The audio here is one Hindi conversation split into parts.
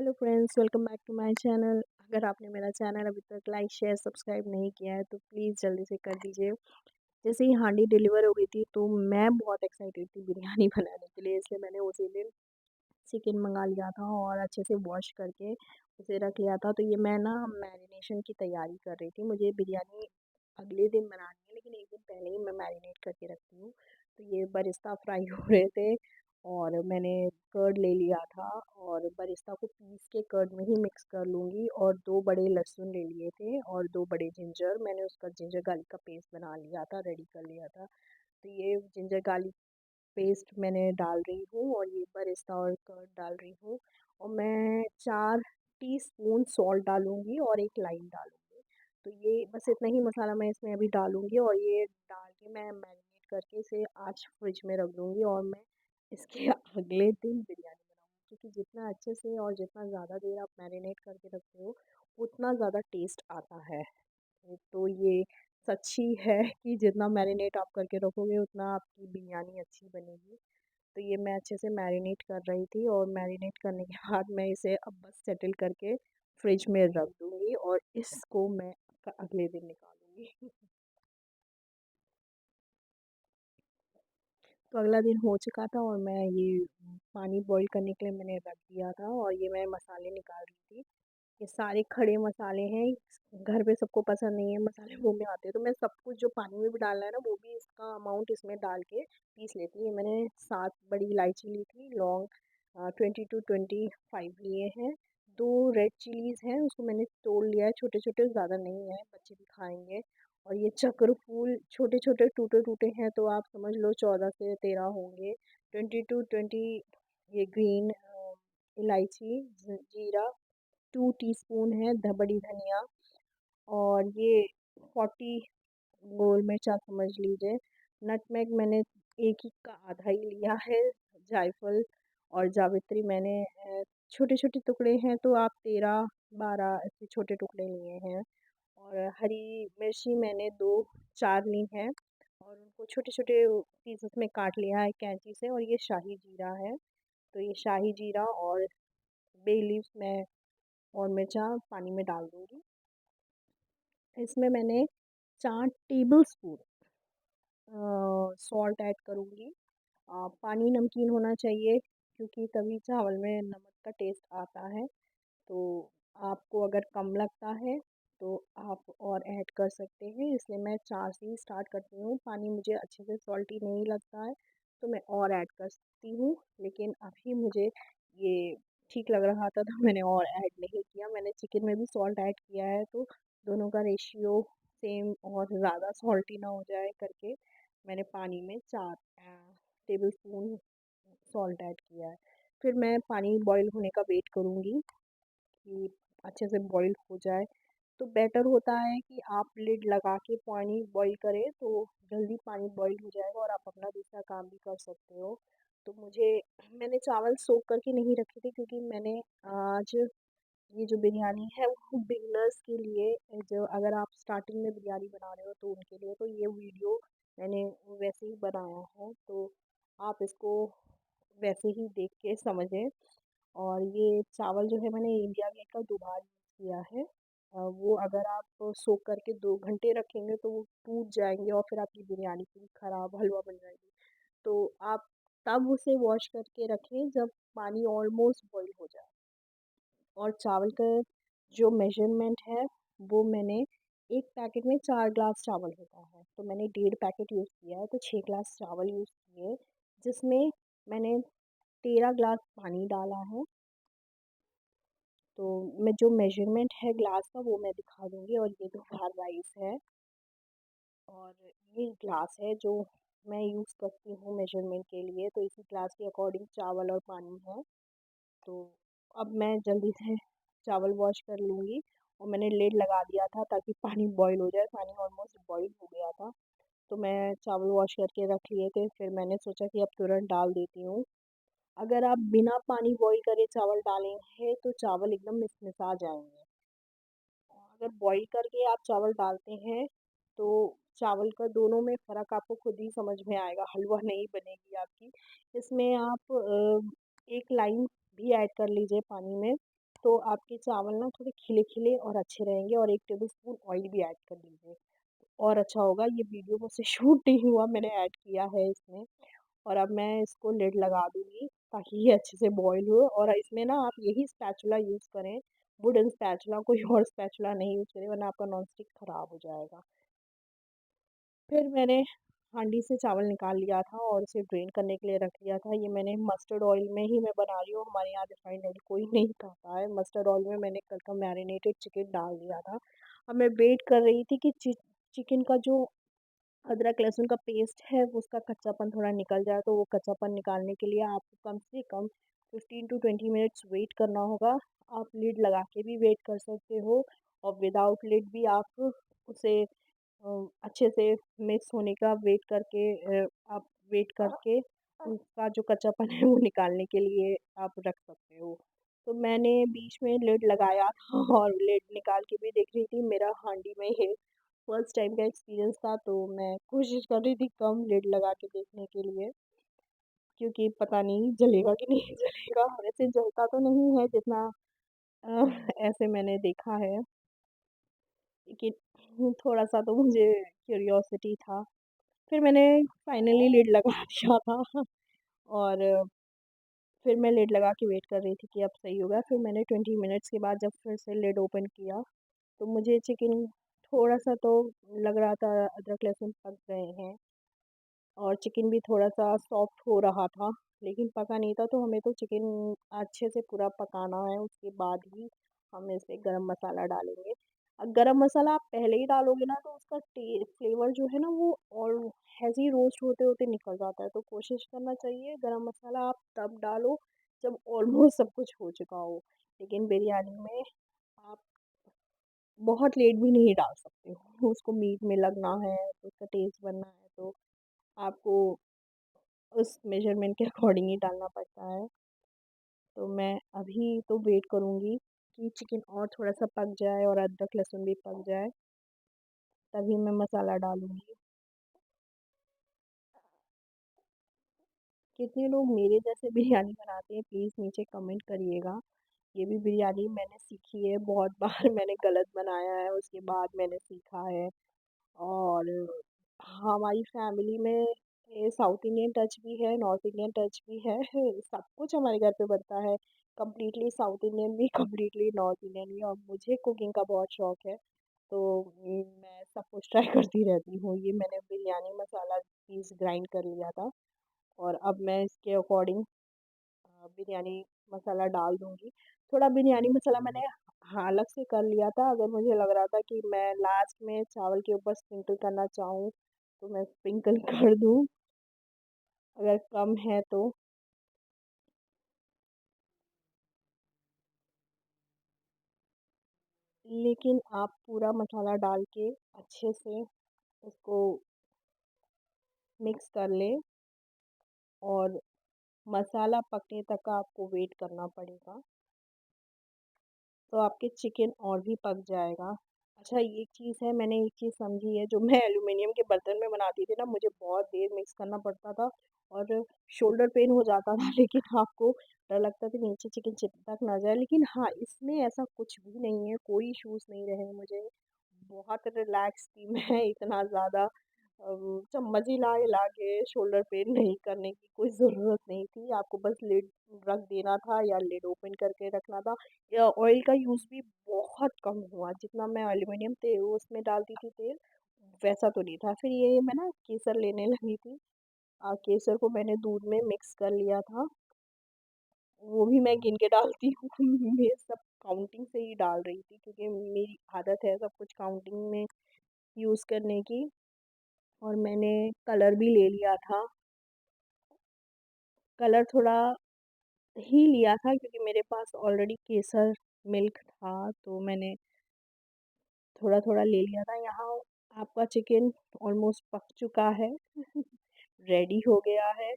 Hello friends, welcome back to my channel. अगर आपने मेरा चैनल अभी तक लाइक शेयर सब्सक्राइब नहीं किया है तो प्लीज़ जल्दी से कर दीजिए। जैसे ही हांडी डिलीवर हो गई थी तो मैं बहुत एक्साइटेड थी बिरयानी बनाने के लिए, इसलिए मैंने उसी दिन चिकन मंगा लिया था और अच्छे से वॉश करके उसे रख लिया था। तो ये मैं ना मैरिनेशन की तैयारी कर रही थी। मुझे बिरयानी अगले दिन बनानी है, लेकिन एक दिन पहले ही मैं मैरिनेट करके रखती हूँ। तो ये बरिस्ता फ्राई हो रहे थे और मैंने कर्ड ले लिया था और बरिस्ता को पीस के कर्ड में ही मिक्स कर लूँगी। और 2 बड़े लहसुन ले लिए थे और 2 बड़े जिंजर, मैंने उसका जिंजर गार्लिक का पेस्ट बना लिया था, रेडी कर लिया था। तो ये जिंजर गार्लिक पेस्ट मैंने डाल रही हूँ और ये बरिस्ता और कर्ड डाल रही हूँ और मैं 4 टीस्पून सॉल्ट डालूँगी और 1 लाइम डालूँगी। तो ये बस इतना ही मसाला मैं इसमें अभी डालूँगी और ये डाल के मैं मैरिनेट करके इसे आज फ्रिज में रख दूँगी और मैं इसके अगले दिन बिरयानी बनाऊँगी। क्योंकि जितना अच्छे से और जितना ज़्यादा देर आप मैरिनेट करके रखते हो, उतना ज़्यादा टेस्ट आता है। तो ये सच्ची है कि जितना मैरिनेट आप करके रखोगे उतना आपकी बिरयानी अच्छी बनेगी। तो ये मैं अच्छे से मैरिनेट कर रही थी और मैरिनेट करने के बाद मैं इसे अब बस सेटल करके फ्रिज में रख दूँगी और इसको मैं अगले दिन निकालूँगी। तो अगला दिन हो चुका था और मैं ये पानी बॉईल करने के लिए मैंने रख दिया था और ये मैं मसाले निकाल रही थी। ये सारे खड़े मसाले हैं, घर पे सबको पसंद नहीं है मसाले मुँह में आते हैं, तो मैं सब कुछ जो पानी में भी डालना है ना, वो भी इसका अमाउंट इसमें डाल के पीस लेती हूँ। ये मैंने 7 बड़ी इलायची ली थी, लौंग 20 टू 25 लिए हैं, 2 रेड चिलीज़ हैं, उसको मैंने तोड़ लिया है छोटे-छोटे, ज़्यादा नहीं है, बच्चे भी खाएँगे। और ये चक्र फूल छोटे-छोटे टूटे-टूटे हैं, तो आप समझ लो 14 से 13 होंगे। 20 टू 20 ये ग्रीन इलायची, जीरा 2 टीस्पून है बड़ी धनिया और ये 40 गोल मिर्च आप समझ लीजिए। नटमेग मैंने एक ही का आधा ही लिया है। जायफल और जावित्री मैंने छोटे-छोटे टुकड़े हैं, तो आप 13-12 ऐसे छोटे टुकड़े लिए हैं। और हरी मिर्ची मैंने 2-4 ली हैं और उनको छोटे-छोटे पीसेस में काट लिया है कैंची से। और ये शाही जीरा है, तो ये शाही जीरा और बे लीव्स मैं और मिर्चा पानी में डाल दूँगी। इसमें मैंने 4 टेबलस्पून सॉल्ट ऐड करूँगी। पानी नमकीन होना चाहिए क्योंकि तभी चावल में नमक का टेस्ट आता है। तो आपको अगर कम लगता है तो आप और ऐड कर सकते हैं, इसलिए मैं 4 से ही स्टार्ट करती हूँ। पानी मुझे अच्छे से सॉल्टी नहीं लगता है तो मैं और ऐड कर सकती हूँ, लेकिन अभी मुझे ये ठीक लग रहा था तो मैंने और ऐड नहीं किया। मैंने चिकन में भी सॉल्ट ऐड किया है, तो दोनों का रेशियो सेम और ज़्यादा सॉल्टी ना हो जाए करके मैंने पानी में 4 टेबलस्पून सॉल्ट ऐड किया है। फिर मैं पानी बॉईल होने का वेट करूँगी कि अच्छे से बॉईल हो जाए। तो बेटर होता है कि आप लिड लगा के पानी बॉईल करें, तो जल्दी पानी बॉईल हो जाएगा और आप अपना दूसरा काम भी कर सकते हो। तो मैंने चावल सोक करके नहीं रखे थे क्योंकि मैंने आज ये जो बिरयानी है वो बिगिनर्स के लिए, जो अगर आप स्टार्टिंग में बिरयानी बना रहे हो तो उनके लिए, तो ये वीडियो मैंने वैसे ही बनाया है, तो आप इसको वैसे ही देख के समझें। और ये चावल जो है मैंने इंडिया गेट का 2 बार यूज़ किया है। वो अगर आप सोक करके 2 घंटे रखेंगे तो वो टूट जाएँगे और फिर आपकी बिरयानी पूरी ख़राब हलवा बन जाएगी। तो आप तब उसे वॉश करके रखें जब पानी ऑलमोस्ट बॉईल हो जाए। और चावल का जो मेज़रमेंट है वो मैंने 1 पैकेट में 4 ग्लास चावल होता है, तो मैंने 1.5 पैकेट यूज़ किया है, तो 6 ग्लास चावल यूज़ किए, जिसमें मैंने 13 ग्लास पानी डाला है। तो मैं जो मेज़रमेंट है ग्लास का वो मैं दिखा दूँगी। और ये 2 बार राइस है और ये ग्लास है जो मैं यूज़ करती हूँ मेज़रमेंट के लिए, तो इसी ग्लास के अकॉर्डिंग चावल और पानी है। तो अब मैं जल्दी से चावल वॉश कर लूँगी और मैंने लिड लगा दिया था ताकि पानी बॉईल हो जाए, पानी ऑलमोस्ट बॉईल हो गया था। तो मैं चावल वॉश करके रख लिए थे, फिर मैंने सोचा कि अब तुरंत डाल देती हूँ। अगर आप बिना पानी बॉईल करे चावल डालेंगे तो चावल एकदम मिसमिसा जाएँगे। अगर बॉईल करके आप चावल डालते हैं, तो चावल का दोनों में फ़र्क आपको खुद ही समझ में आएगा, हलवा नहीं बनेगी आपकी। इसमें आप 1 लाइम भी ऐड कर लीजिए पानी में, तो आपके चावल ना थोड़े खिले-खिले और अच्छे रहेंगे और 1 टेबलस्पून ऑयल भी ऐड कर लीजिए, और अच्छा होगा। ये वीडियो मुझसे शूट नहीं हुआ, मैंने ऐड किया है इसमें। और अब मैं इसको लिड लगा दूँगी ताकि ये अच्छे से बॉयल हो, और इसमें ना आप यही स्पैचुला यूज़ करें, वुडन स्पैचुला, कोई और स्पैचुला नहीं यूज़ करें, वरना आपका नॉनस्टिक खराब हो जाएगा। फिर मैंने हांडी से चावल निकाल लिया था और उसे ड्रेन करने के लिए रख लिया था। ये मैंने मस्टर्ड ऑयल में ही मैं बना रही हूँ, हमारे यहाँ रिफाइंड ऑयल कोई नहीं खाता है। मस्टर्ड ऑयल में मैंने कल का मैरिनेटेड चिकन डाल दिया था। अब मैं वेट कर रही थी कि चिकन का जो अदरक लहसुन का पेस्ट है वो उसका कच्चापन थोड़ा निकल जाए, तो वो कच्चापन निकालने के लिए आपको कम से कम 15 टू 20 मिनट्स वेट करना होगा। आप लिड लगा के भी वेट कर सकते हो, और विदाउट लिड भी आप उसे अच्छे से मिक्स होने का वेट करके आप वेट करके उसका जो कच्चापन है वो निकालने के लिए आप रख सकते हो। तो मैंने बीच में लिड लगाया था और लिड निकाल के भी देख रही थी। मेरा हांडी में ये फर्स्ट टाइम का एक्सपीरियंस था, तो मैं कोशिश कर रही थी कम लिड लगा के देखने के लिए, क्योंकि पता नहीं जलेगा कि नहीं जलेगा। वैसे जलता तो नहीं है जितना ऐसे मैंने देखा है, लेकिन थोड़ा-सा तो मुझे क्यूरियोसिटी था। फिर मैंने फाइनली लिड लगा दिया था, और फिर मैं लिड लगा के वेट कर रही थी कि अब सही होगा। फिर मैंने 20 मिनट्स के बाद जब फिर से लिड ओपन किया, तो मुझे चिकन थोड़ा-सा तो लग रहा था अदरक लहसुन पक गए हैं, और चिकन भी थोड़ा-सा सॉफ्ट हो रहा था, लेकिन पका नहीं था। तो हमें तो चिकन अच्छे से पूरा पकाना है, उसके बाद ही हम इसमें गरम मसाला डालेंगे। गरम मसाला आप पहले ही डालोगे ना तो उसका फ्लेवर जो है ना वो और ऐसे ही रोस्ट होते-होते निकल जाता है। तो कोशिश करना चाहिए गरम मसाला आप तब डालो जब ऑलमोस्ट सब कुछ हो चुका हो। लेकिन बिरयानी में आप बहुत लेट भी नहीं डाल सकते हो। उसको मीट में लगना है, तो उसका टेस्ट बनना है, तो आपको उस मेज़रमेंट के अकॉर्डिंग ही डालना पड़ता है। तो मैं अभी तो वेट करूँगी कि चिकन और थोड़ा-सा पक जाए और अदरक लहसुन भी पक जाए, तभी मैं मसाला डालूँगी। कितने लोग मेरे जैसे बिरयानी बनाते हैं प्लीज़ नीचे कमेंट करिएगा। ये भी बिरयानी मैंने सीखी है, बहुत बार मैंने गलत बनाया है, उसके बाद मैंने सीखा है। और हमारी फैमिली में ये साउथ इंडियन टच भी है, नॉर्थ इंडियन टच भी है। सब कुछ हमारे घर पे बनता है, कंप्लीटली साउथ इंडियन भी, कंप्लीटली नॉर्थ इंडियन भी, और मुझे कुकिंग का बहुत शौक है। तो मैं सब कुछ ट्राई करती रहती हूँ। ये मैंने बिरयानी मसाला पीस ग्राइंड कर लिया था, और अब मैं इसके अकॉर्डिंग बिरयानी मसाला डाल दूँगी। थोड़ा बिरयानी मसाला मैंने हाँ, अलग से कर लिया था, अगर मुझे लग रहा था कि मैं लास्ट में चावल के ऊपर स्प्रिंकल करना चाहूँ, तो मैं स्प्रिंकल कर दूँ, अगर कम है तो। लेकिन आप पूरा मसाला डाल के अच्छे से उसको मिक्स कर लें, और मसाला पकने तक का आपको वेट करना पड़ेगा, तो आपके चिकन और भी पक जाएगा। अच्छा, एक चीज़ है, मैंने एक चीज़ समझी है, जो मैं एल्यूमीनियम के बर्तन में बनाती थी ना, मुझे बहुत देर मिक्स करना पड़ता था और शोल्डर पेन हो जाता था। लेकिन आपको डर लगता था नीचे चिकन चिपक ना जाए। लेकिन हाँ, इसमें ऐसा कुछ भी नहीं है, कोई इश्यूज़ नहीं रहे मुझे। बहुत रिलैक्स थी मैं, इतना ज़्यादा चम्मच हिला-हिला के शोल्डर पेन नहीं करने की कोई ज़रूरत नहीं थी। आपको बस लिड रख देना था या लिड ओपन करके रखना था। या ऑयल का यूज़ भी बहुत कम हुआ, जितना मैं एल्यूमीनियम उसमें डालती थी तेल, वैसा तो नहीं था। फिर ये मैं ना केसर लेने लगी थी। केसर को मैंने दूध में मिक्स कर लिया था, वो भी मैं गिन के डालती हूँ। मैं सब काउंटिंग से ही डाल रही थी, क्योंकि मेरी आदत है सब कुछ काउंटिंग में यूज़ करने की। और मैंने कलर भी ले लिया था। कलर थोड़ा ही लिया था, क्योंकि मेरे पास ऑलरेडी केसर मिल्क था, तो मैंने थोड़ा-थोड़ा ले लिया था। यहाँ आपका चिकन ऑलमोस्ट पक चुका है, रेडी हो गया है।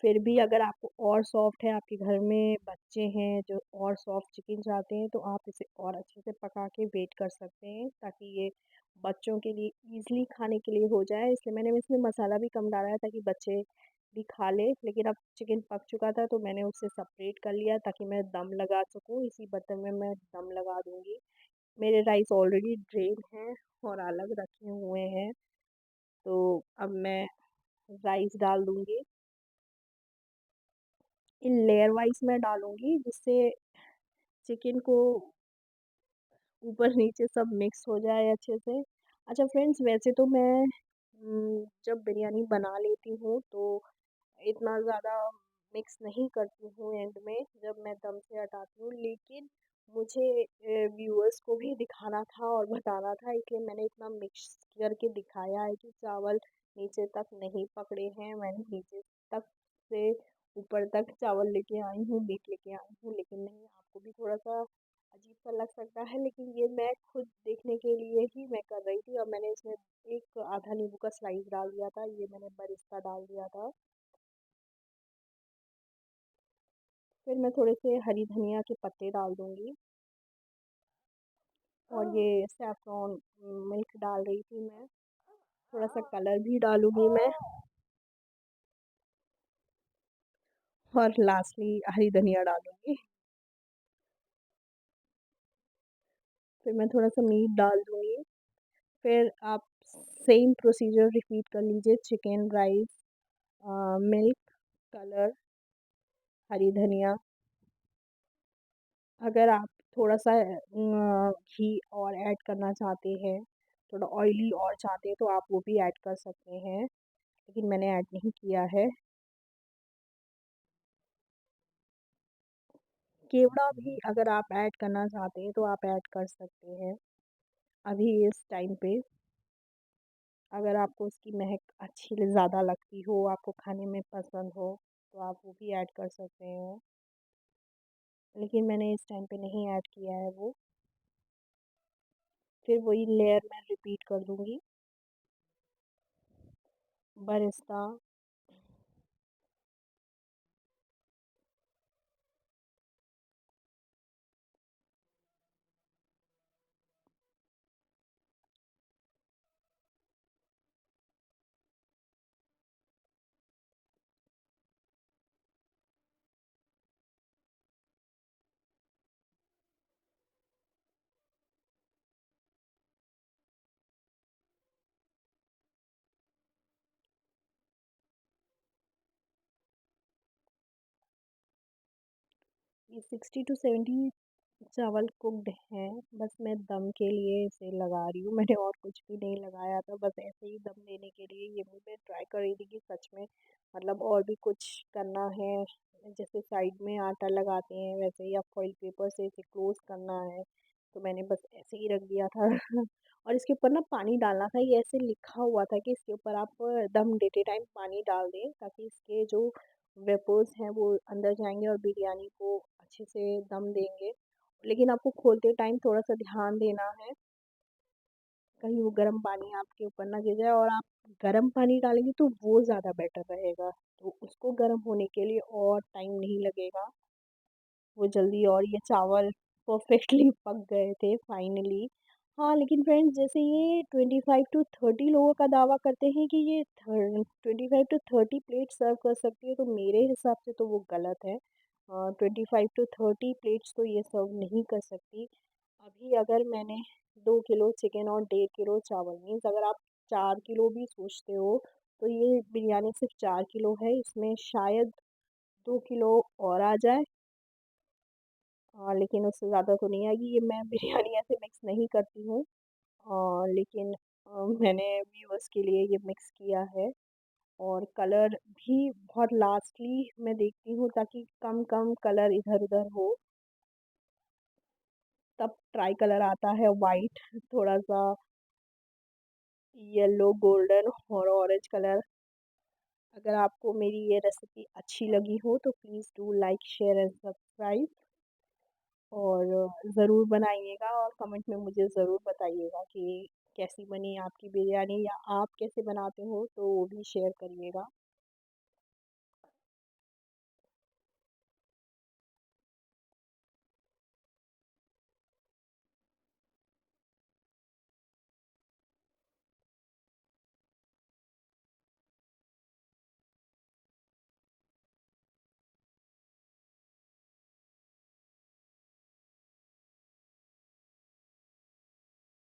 फिर भी अगर आपको और सॉफ्ट है, आपके घर में बच्चे हैं जो और सॉफ्ट चिकन चाहते हैं, तो आप इसे और अच्छे से पका के वेट कर सकते हैं, ताकि ये बच्चों के लिए ईज़िली खाने के लिए हो जाए। इसलिए मैंने इसमें मसाला भी कम डाला है, ताकि बच्चे भी खा ले, लेकिन अब चिकन पक चुका था तो मैंने उसे सेपरेट कर लिया ताकि मैं दम लगा सकूँ। इसी बर्तन में मैं दम लगा दूँगी। मेरे राइस ऑलरेडी ड्रेन हैं और अलग रखे हुए हैं, तो अब मैं राइस डाल दूँगी। इन लेयर वाइज़ मैं डालूँगी जिससे चिकन को ऊपर-नीचे सब मिक्स हो जाए अच्छे से। अच्छा फ्रेंड्स, वैसे तो मैं जब बिरयानी बना लेती हूँ तो इतना ज़्यादा मिक्स नहीं करती हूँ एंड में जब मैं दम से हटाती हूँ, लेकिन मुझे व्यूअर्स को भी दिखाना था और बताना था, इसलिए मैंने इतना मिक्स करके दिखाया है कि चावल नीचे तक नहीं पकड़े हैं। मैंने नीचे तक से ऊपर तक चावल लेके आई हूँ, मीट लेके आई हूँ, लेकिन नहीं, आपको भी थोड़ा सा अजीब सा लग सकता है, लेकिन ये मैं खुद देखने के लिए ही मैं कर रही थी। और मैंने इसमें एक आधा नींबू का स्लाइस डाल दिया था, ये मैंने बरिस्ता डाल दिया था। फिर मैं थोड़े से हरी धनिया के पत्ते डाल दूँगी और ये सैफ़्रॉन मिल्क डाल रही थी मैं, थोड़ा-सा कलर भी डालूँगी मैं और लास्टली हरी धनिया डालूँगी। फिर मैं थोड़ा-सा मीट डाल दूँगी। फिर आप सेम प्रोसीजर रिपीट कर लीजिए, चिकन, राइस, मिल्क, कलर, हरी धनिया। अगर आप थोड़ा-सा घी और ऐड करना चाहते हैं, थोड़ा ऑयली और चाहते हैं तो आप वो भी ऐड कर सकते हैं, लेकिन मैंने ऐड नहीं किया है। केवड़ा भी अगर आप ऐड करना चाहते हैं तो आप ऐड कर सकते हैं, अभी इस टाइम पे। अगर आपको उसकी महक अच्छी ज़्यादा लगती हो, आपको खाने में पसंद हो, तो आप वो भी ऐड कर सकते हैं, लेकिन मैंने इस टाइम पे नहीं ऐड किया है वो। फिर वही लेयर मैं रिपीट कर दूँगी, बरिस्ता, ये 60 टू 70 चावल कुक्ड हैं, बस मैं दम के लिए इसे लगा रही हूँ। मैंने और कुछ भी नहीं लगाया था, बस ऐसे ही दम देने के लिए ये भी मैं ट्राई कर रही थी कि सच में मतलब और भी कुछ करना है। जैसे साइड में आटा लगाते हैं वैसे ही आप फॉइल पेपर से इसे क्लोज़ करना है, तो मैंने बस ऐसे ही रख दिया था। और इसके ऊपर ना पानी डालना था, ये ऐसे लिखा हुआ था कि इसके ऊपर आप दम देते टाइम पानी डाल दें ताकि इसके जो वेपर्स हैं वो अंदर जाएँगे और बिरयानी को अच्छे से दम देंगे। लेकिन आपको खोलते टाइम थोड़ा-सा ध्यान देना है, कहीं वो गर्म पानी आपके ऊपर ना गिर जाए, और आप गर्म पानी डालेंगे तो वो ज़्यादा बेटर रहेगा। तो उसको गर्म होने के लिए और टाइम नहीं लगेगा, वो जल्दी, और ये चावल परफेक्टली पक गए थे फाइनली। हाँ, लेकिन फ्रेंड्स जैसे ये 25 टू 30 लोगों का दावा करते हैं कि ये 25 टू 30 प्लेट सर्व कर सकती है, तो मेरे हिसाब से तो वो गलत है। 25 टू 30 प्लेट्स तो ये सर्व नहीं कर सकती। अभी अगर मैंने 2 किलो चिकन और 1.5 किलो चावल, मीन्स अगर आप 4 किलो भी सोचते हो, तो ये बिरयानी सिर्फ़ 4 किलो है, इसमें शायद 2 किलो और आ जाए। लेकिन उससे ज़्यादा तो नहीं आएगी, ये मैं बिरयानी ऐसे मिक्स नहीं करती हूँ। लेकिन मैंने व्यूअर्स के लिए ये मिक्स किया है, और कलर भी बहुत लास्टली मैं देखती हूँ ताकि कम-कम कलर इधर-उधर हो, तब ट्राई कलर आता है वाइट, थोड़ा-सा येलो, गोल्डन और ऑरेंज कलर। अगर आपको मेरी ये रेसिपी अच्छी लगी हो तो please do like, share and subscribe, और ज़रूर बनाइएगा और कमेंट में मुझे ज़रूर बताइएगा कि कैसी बनी आपकी बिरयानी, या आप कैसे बनाते हो तो वो भी शेयर करिएगा।